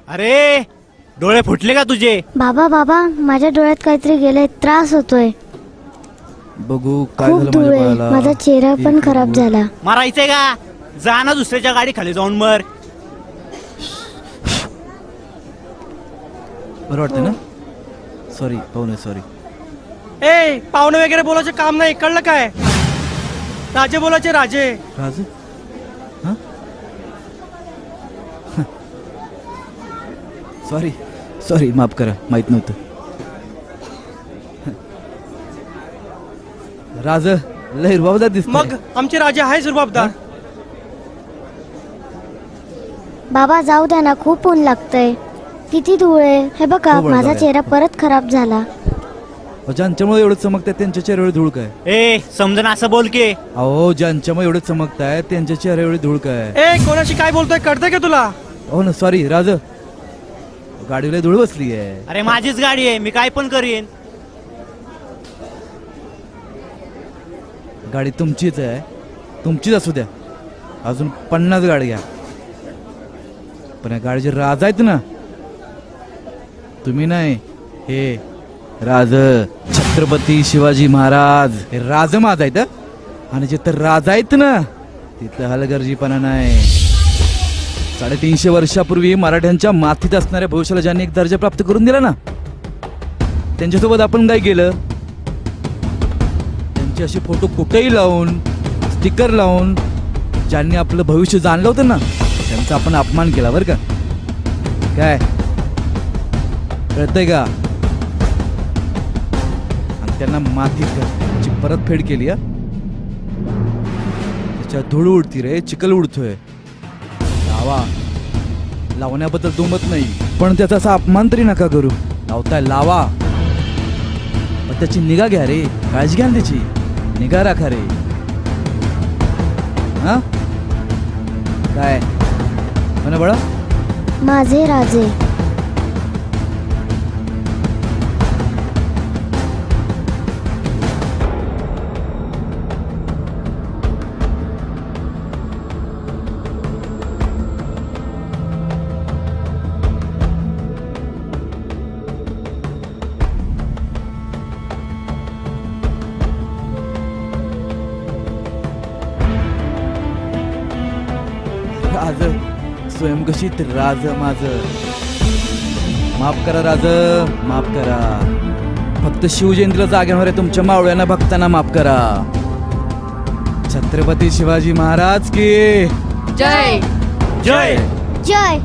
अरे डोळे फुटले का तुझे? बाबा बाबा माझ्या डोळ्यात काहीतरी गेलंय, त्रास होतोय. बघू काय खूप झालं धूळ माझ्या आहे, बाळाला. माझा चेहरा पण एक खराब मिनिट. झाला. मारायचंय का? जा ना दुसऱ्याच्या गाडी खाली जाऊन मर. बरं वाटतं ना? सॉरी पाहुणे सॉरी. ए पाहुणे वगैरे बोलायचे काम नाही, कळलं काय? राजे बोलायचे राजे. राज हां सॉरी सॉरी माफ करा, माहित नव्हतं. राज लय रुबाबदार दिसतोय. मग आमचे राजे आहे रुबाबदार. बाबा जाऊ द्या ना, खूप ऊन लागतंय. किती धूळ आहे हे बघा. खूप ऊन माझा लागलंय. चेहरा परत खराब झाला. ज्यांच्यामुळे एवढं चमकताय त्यांच्या चेहऱ्यावर धूळ काय? ए समजून असं बोल की. अहो ज्यांच्यामुळे एवढं चमकताय त्यांच्या चेहऱ्यावर धूळ काय? ए कोणाशी काय बोलतोय कळतंय का तुला? हो ना सॉरी राज, गाडीला धूळ बसली आहे. अरे माझीच गाडी आहे, मी काय पण करीन. गाडी तुमचीच आहे, तुमचीच असू द्या. अजून 50 गाड्या, पण या गाडीचे राज आहेत ना, तुम्ही नाही. हे राज छत्रपती शिवाजी महाराज हे राज माझ आहेत. आणि जिथं राज आहेत ना तिथं हलगर्जीपणा नाही. 350 वर्षापूर्वी मराठ्यांच्या माथीत असणाऱ्या भविष्याला ज्यांनी एक दर्जा प्राप्त करून दिला ना, त्यांच्यासोबत आपण काय केलं? त्यांचे असे फोटो कुठेही लावून, स्टिकर लावून ज्यांनी आपलं भविष्य जाणलं होतं ना, त्यांचा आपण अपमान केला बरं का. काय कळतंय का? आणि त्यांना मातीची परतफेड केली. त्याच्या धूळ उडती रे, चिखल उडतोय. लावा, लावण्याबद्दल दुमत नाही, पण त्याचा असा अपमान तरी नका करू. लावताय लावा, पण त्याची निगा घ्या रे, काळजी घ्या ना त्याची, निगा राखा रे. हा काय म्हणा बळा? माझे राजे. राज स्वयंघोषित राज माझ. माफ करा राज, माफ करा. फक्त शिवजयंतीला जागे होणाऱ्या तुमच्या मावळ्यांना भक्तांना माफ करा. छत्रपती शिवाजी महाराज की जय. जय. जय.